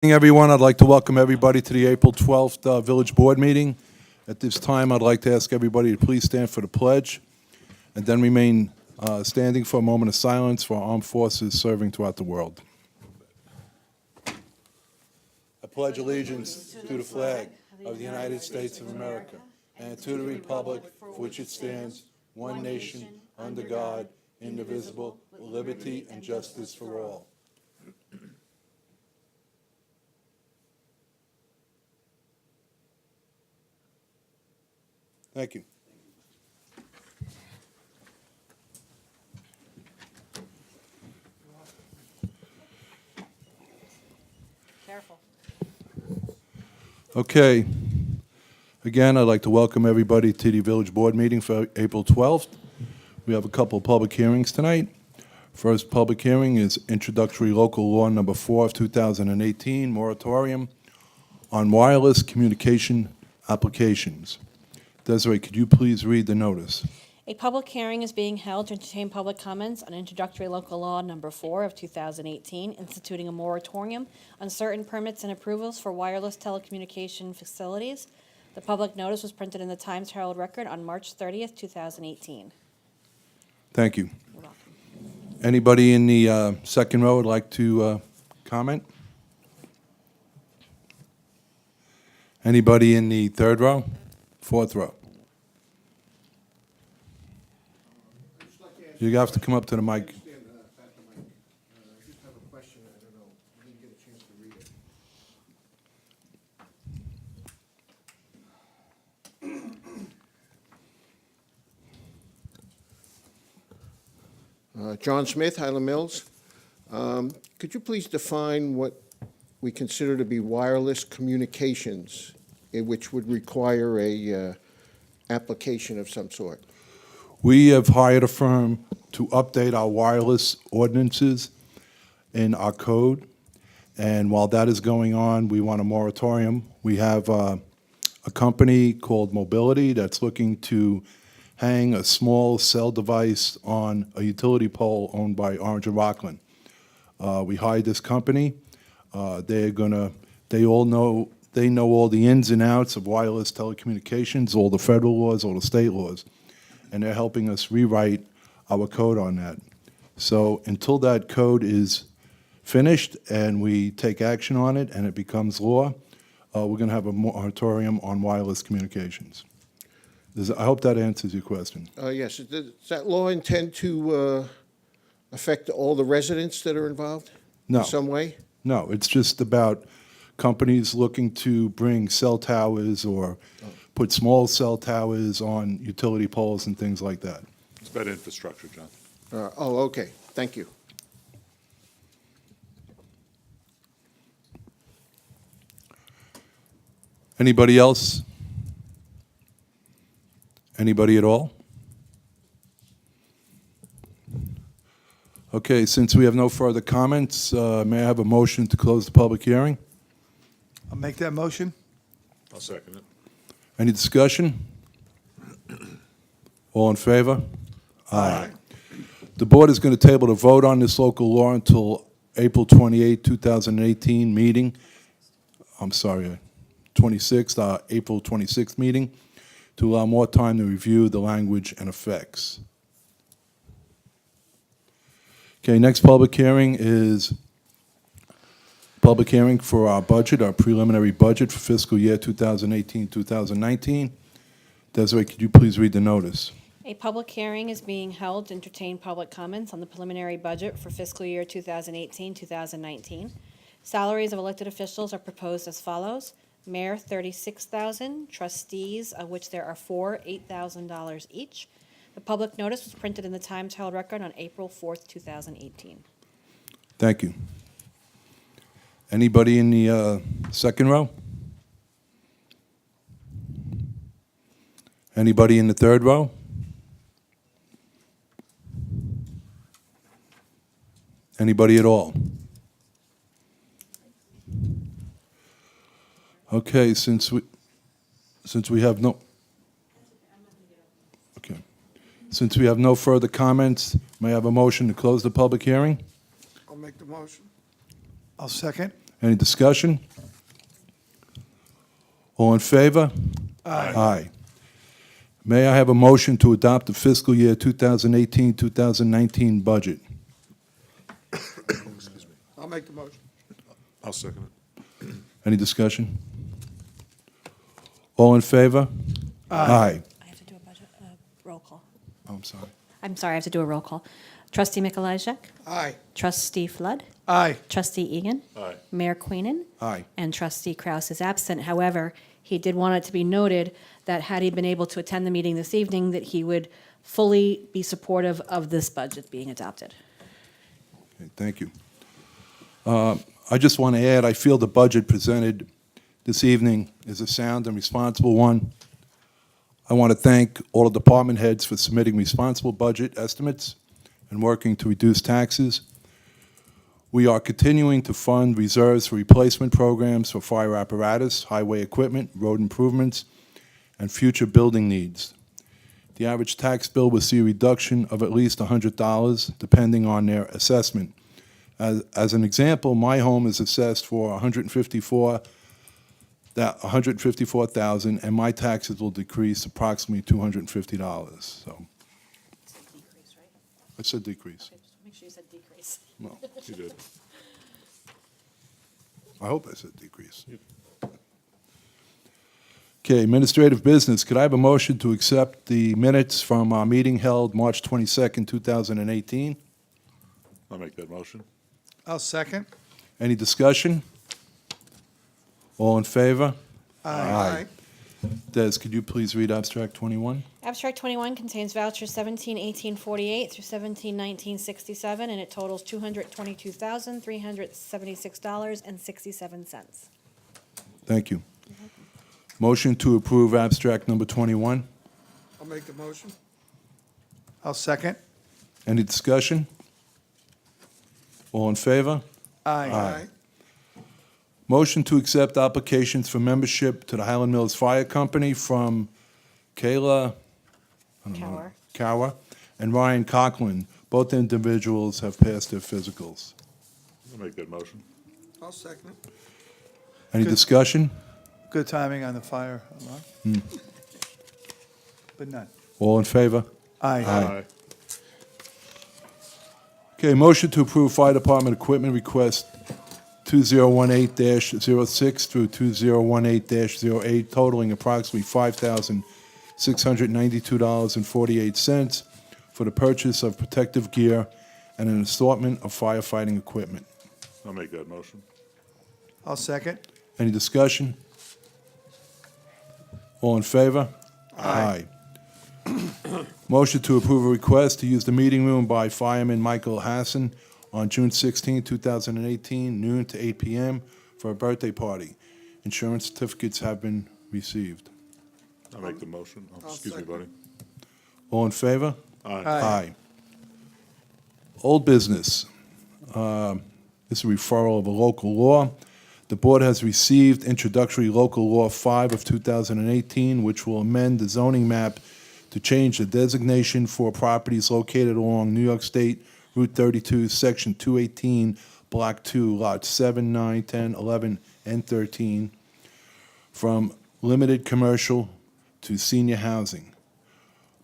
Good evening, everyone. I'd like to welcome everybody to the April 12th Village Board meeting. At this time, I'd like to ask everybody to please stand for the pledge and then remain standing for a moment of silence for our armed forces serving throughout the world. I pledge allegiance to the flag of the United States of America and to the republic for which it stands, one nation, under God, indivisible, with liberty and justice for all. Thank you. Careful. Okay. Again, I'd like to welcome everybody to the Village Board meeting for April 12th. We have a couple of public hearings tonight. First public hearing is introductory local law number 4 of 2018, moratorium on wireless communication applications. Desiree, could you please read the notice? A public hearing is being held to entertain public comments on introductory local law number 4 of 2018, instituting a moratorium on certain permits and approvals for wireless telecommunication facilities. The public notice was printed in the Times Herald Record on March 30th, 2018. Thank you. You're welcome. Anybody in the second row would like to comment? Anybody in the third row? Fourth row? You have to come up to the mic. I just have a question, I don't know, I didn't get a chance to read it. John Smith, Highland Mills. Could you please define what we consider to be wireless communications, which would require a application of some sort? We have hired a firm to update our wireless ordinances in our code, and while that is going on, we want a moratorium. We have a company called Mobility that's looking to hang a small cell device on a utility pole owned by Orange and Rockland. We hired this company. They know all the ins and outs of wireless telecommunications, all the federal laws, all the state laws, and they're helping us rewrite our code on that. So until that code is finished and we take action on it and it becomes law, we're going to have a moratorium on wireless communications. I hope that answers your question. Yes, does that law intend to affect all the residents that are involved? No. In some way? No, it's just about companies looking to bring cell towers or put small cell towers on utility poles and things like that. It's about infrastructure, John. Okay, thank you. Anybody else? Anybody at all? Okay, since we have no further comments, may I have a motion to close the public hearing? I'll make that motion. I'll second it. Any discussion? All in favor? Aye. The board is going to table the vote on this local law until April 28, 2018 meeting. I'm sorry, 26th, April 26th meeting, to allow more time to review the language and effects. Okay, next public hearing is public hearing for our budget, our preliminary budget for fiscal year 2018-2019. Desiree, could you please read the notice? A public hearing is being held to entertain public comments on the preliminary budget for fiscal year 2018-2019. Salaries of elected officials are proposed as follows. Mayor, $36,000. Trustees, of which there are 4, $8,000 each. The public notice was printed in the Times Herald Record on April 4th, 2018. Thank you. Anybody in the second row? Anybody in the third row? Anybody at all? Okay, since we have no further comments, may I have a motion to close the public hearing? I'll make the motion. I'll second. Any discussion? All in favor? Aye. May I have a motion to adopt the fiscal year 2018-2019 budget? I'll make the motion. I'll second it. Any discussion? All in favor? Aye. I have to do a budget, roll call. Oh, I'm sorry. I'm sorry, I have to do a roll call. Trustee Mikolajczyk? Aye. Trustee Flood? Aye. Trustee Egan? Aye. Mayor Queenan? Aye. And Trustee Kraus is absent. However, he did want it to be noted that had he been able to attend the meeting this evening, that he would fully be supportive of this budget being adopted. Okay, thank you. I just want to add, I feel the budget presented this evening is a sound and responsible one. I want to thank all the department heads for submitting responsible budget estimates and working to reduce taxes. We are continuing to fund reserves for replacement programs for fire apparatus, highway equipment, road improvements, and future building needs. The average tax bill will see a reduction of at least $100, depending on their assessment. As an example, my home is assessed for $154,000, and my taxes will decrease approximately $250. So Decrease, right? I said decrease. Okay, just make sure you said decrease. Well, You did. I hope I said decrease. Okay, administrative business. Could I have a motion to accept the minutes from our meeting held March 22nd, 2018? I'll make that motion. I'll second. Any discussion? All in favor? Aye. Des, could you please read abstract 21? Abstract 21 contains vouchers 171848 through 171967, and it totals $222,376.67. Thank you. Motion to approve abstract number 21. I'll make the motion. I'll second. Any discussion? All in favor? Aye. Motion to accept applications for membership to the Highland Mills Fire Company from Kayla Cower and Ryan Coughlin. Both individuals have passed their physicals. I'll make that motion. I'll second it. Any Good. discussion? Good timing on the fire alarm. But none. All in favor? Aye. Okay, motion to approve Fire Department equipment request 2018-06 through 2018-08 totaling approximately $5,692.48 for the purchase of protective gear and an assortment of firefighting equipment. I'll make that motion. I'll second. Any discussion? All in favor? Aye. Motion to approve a request to use the meeting room by Fireman Michael Hassan on June 16, 2018, noon to 8 p.m. for a birthday party. Insurance certificates have been received. I'll make the motion. Oh, excuse me, buddy. All in favor? Aye. Old business. This is a referral of a local law. The board has received introductory local law 5 of 2018, which will amend the zoning map to change the designation for properties located along New York State Route 32, Section 218, Block 2, Lots 7, 9, 10, 11, and 13, from limited commercial to senior housing.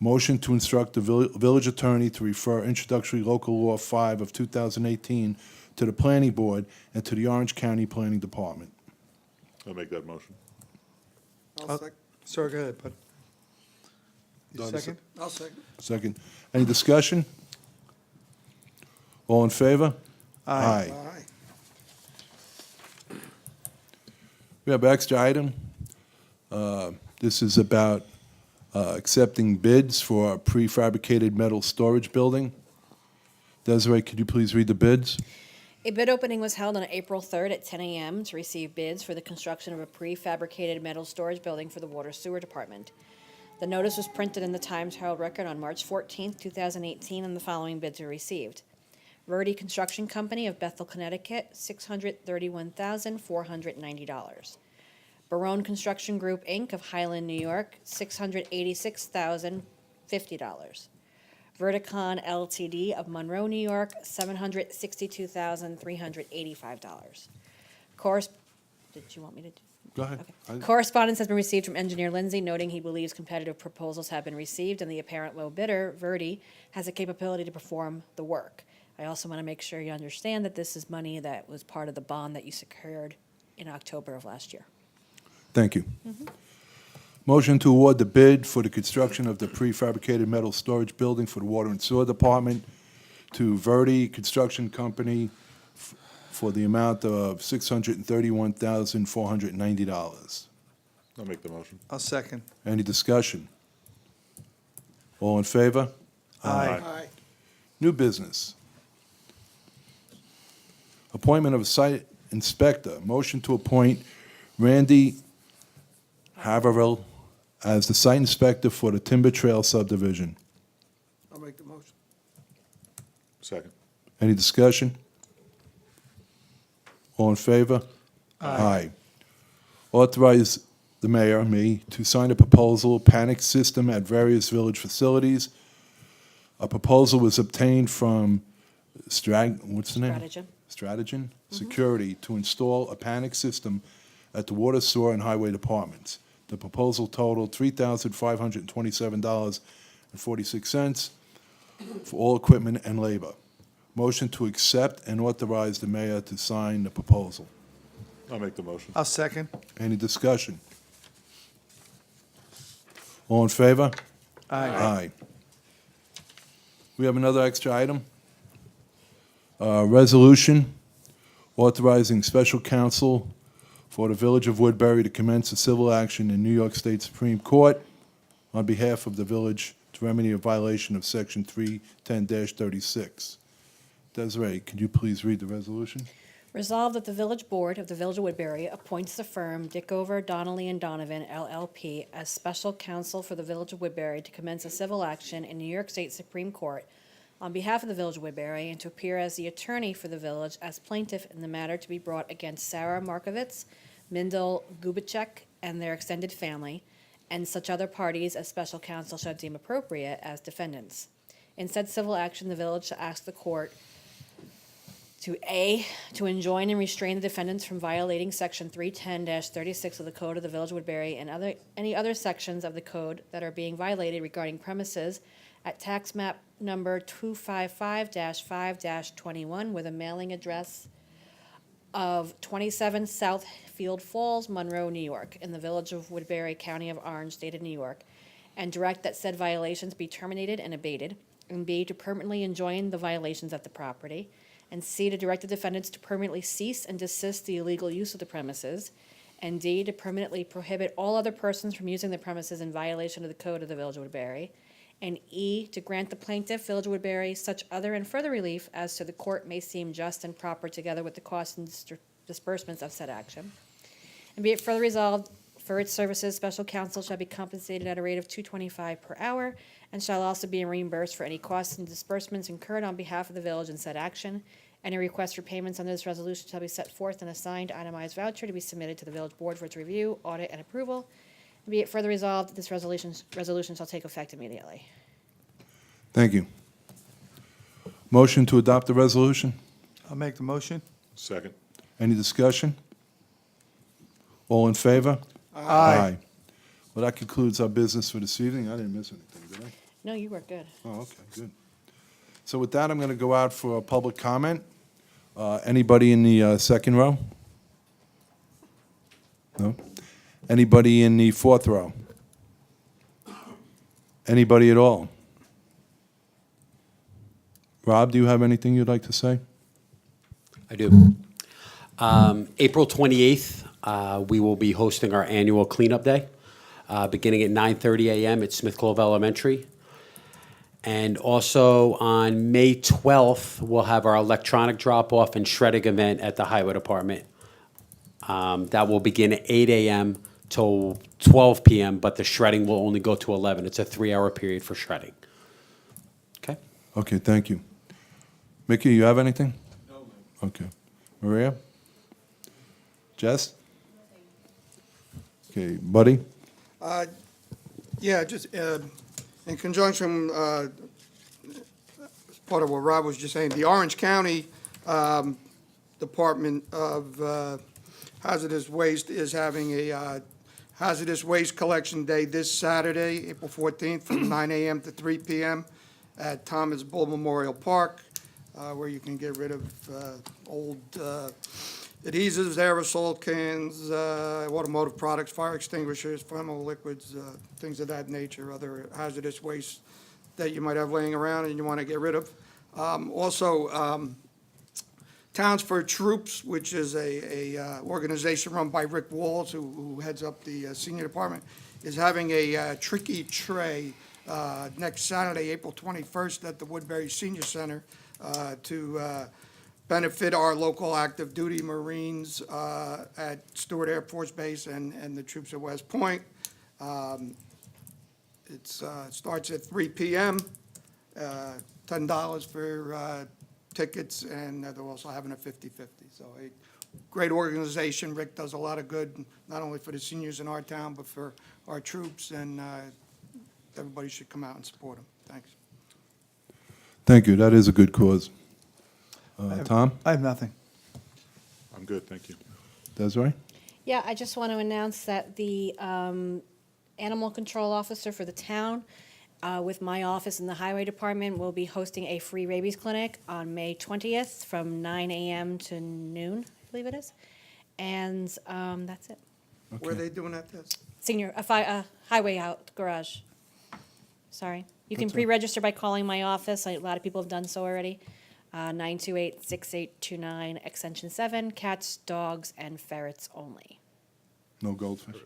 Motion to instruct the village attorney to refer introductory local law 5 of 2018 to the planning board and to the Orange County Planning Department. I'll make that motion. Sir, go ahead, bud. You Do I have a second? I'll second. Second. Any discussion? All in favor? Aye. We have an extra item. This is about accepting bids for a prefabricated metal storage building. Desiree, could you please read the bids? A bid opening was held on April 3rd at 10 a.m. to receive bids for the construction of a prefabricated metal storage building for the Water Sewer Department. The notice was printed in the Times Herald Record on March 14th, 2018, and the following bids were received. Verdi Construction Company of Bethel, Connecticut, $631,490. Barone Construction Group, Inc. of Highland, New York, $686,050. Verticon Ltd. of Monroe, New York, $762,385. Did you want me to do? Go ahead. Okay. Correspondence has been received from engineer Lindsay noting he believes competitive proposals have been received and the apparent low bidder, Verdi, has the capability to perform the work. I also want to make sure you understand that this is money that was part of the bond that you secured in October of last year. Thank you. Motion to award the bid for the construction of the prefabricated metal storage building for the Water and Sewer Department to Verdi Construction Company for the amount of $631,490. I'll make the motion. I'll second. Any discussion? All in favor? Aye. Aye. New business. Appointment of a site inspector. Motion to appoint Randy Haverhill as the site inspector for the Timber Trail subdivision. I'll make the motion. Second. Any discussion? All in favor? Aye. Authorize the mayor, me, to sign a proposal, panic system at various village facilities. A proposal was obtained from what's the name? Strategen. Strategen Security to install a panic system at the Water, Sewer, and Highway Departments. The proposal totaled $3,527.46 for all equipment and labor. Motion to accept and authorize the mayor to sign the proposal. I'll make the motion. I'll second. Any discussion? All in favor? Aye. We have another extra item. Resolution authorizing special counsel for the Village of Woodbury to commence a civil action in New York State Supreme Court on behalf of the village to remedy a violation of Section 310-36. Desiree, could you please read the resolution? Resolved that the Village Board of the Village of Woodbury appoints the firm Dickover, Donnelly, and Donovan, LLP, as special counsel for the Village of Woodbury to commence a civil action in New York State Supreme Court on behalf of the Village of Woodbury and to appear as the attorney for the village as plaintiff in the matter to be brought against Sarah Markovitz, Mindel Gubacek, and their extended family, and such other parties as special counsel shall deem appropriate as defendants. In said civil action, the village shall ask the court to A, to enjoin and restrain the defendants from violating Section 310-36 of the Code of the Village of Woodbury and any other sections of the code that are being violated regarding premises at tax map number 255-5-21 with a mailing address of 27 South Field Falls, Monroe, New York, in the Village of Woodbury, County of Orange, State of New York, and direct that said violations be terminated and abated, and B, to permanently enjoin the violations at the property, and C, to direct the defendants to permanently cease and desist the illegal use of the premises, and D, to permanently prohibit all other persons from using the premises in violation of the Code of the Village of Woodbury, and E, to grant the plaintiff, Village of Woodbury, such other and further relief as to the court may seem just and proper together with the costs and disbursements of said action. And be it further resolved, for its services, special counsel shall be compensated at a rate of $2.25 per hour and shall also be reimbursed for any costs and disbursements incurred on behalf of the village in said action. Any request for payments under this resolution shall be set forth in a signed itemized voucher to be submitted to the village board for its review, audit, and approval. And be it further resolved that this resolution shall take effect immediately. Thank you. Motion to adopt the resolution? I'll make the motion. Second. Any discussion? All in favor? Aye. Well, that concludes our business for this evening. I didn't miss anything, did I? No, you were good. Oh, okay, good. So with that, I'm going to go out for a public comment. Anybody in the second row? No? Anybody in the fourth row? Anybody at all? Rob, do you have anything you'd like to say? I do. April 28th, we will be hosting our annual cleanup day, beginning at 9:30 a.m. at Smith Clove Elementary. And also on May 12th, we'll have our electronic drop-off and shredding event at the Highway Department. That will begin at 8 a.m. till 12 p.m., but the shredding will only go to 11. It's a 3-hour period for shredding. Okay? Okay, thank you. Mickey, you have anything? No. Okay. Maria? Jess? Okay, Buddy? Yeah, just in conjunction, part of what Rob was just saying, the Orange County Department of Hazardous Waste is having a hazardous waste collection day this Saturday, April 14th, from 9 a.m. to 3 p.m. at Thomas Bull Memorial Park, where you can get rid of old adhesives, aerosol cans, automotive products, fire extinguishers, flammable liquids, things of that nature, other hazardous waste that you might have laying around and you want to get rid of. Also, Towns for Troops, which is a organization run by Rick Walls, who heads up the senior department, is having a tricky tray next Saturday, April 21st, at the Woodbury Senior Center to benefit our local active duty Marines at Stewart Air Force Base and the troops at West Point. It starts at 3 p.m., $10 for tickets, and they're also having a 50-50. So a great organization. Rick does a lot of good, not only for the seniors in our town, but for our troops, and everybody should come out and support him. Thanks. Thank you. That is a good cause. Tom? I have nothing. I'm good, thank you. Desiree? Yeah, I just want to announce that the animal control officer for the town, with my office in the highway department, will be hosting a free rabies clinic on May 20th from 9 a.m. to noon, I believe it is. And that's it. Where are they doing that? This? Highway out garage. Sorry. You can That's all right. pre-register by calling my office. A lot of people have done so already. 928-6829, extension 7, cats, dogs, and ferrets only. No goldfish?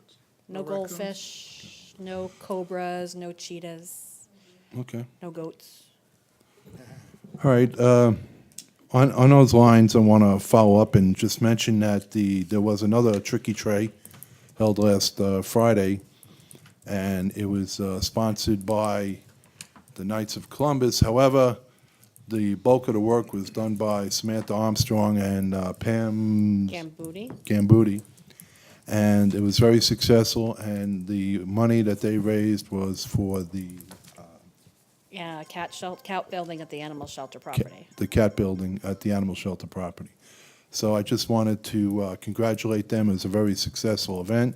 No No raccoons? goldfish, no cobras, no cheetahs, Okay. no goats. All right. On those lines, I want to follow up and just mention that there was another tricky tray held last Friday, and it was sponsored by the Knights of Columbus. However, the bulk of the work was done by Samantha Armstrong and Pam Gambooty. Gambuti, and it was very successful, and the money that they raised was for the Yeah, cat building at the animal shelter property. the cat building at the animal shelter property. So I just wanted to congratulate them. It was a very successful event,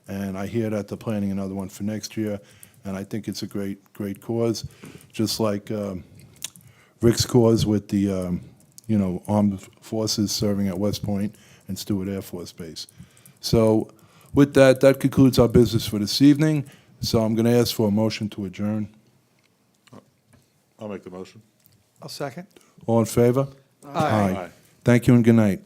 and I hear that they're planning another one for next year, and I think it's a great cause, just like Rick's cause with the armed forces serving at West Point and Stewart Air Force Base. So with that concludes our business for this evening. So I'm going to ask for a motion to adjourn. I'll make the motion. I'll second. All in favor? Aye. Thank you and good night.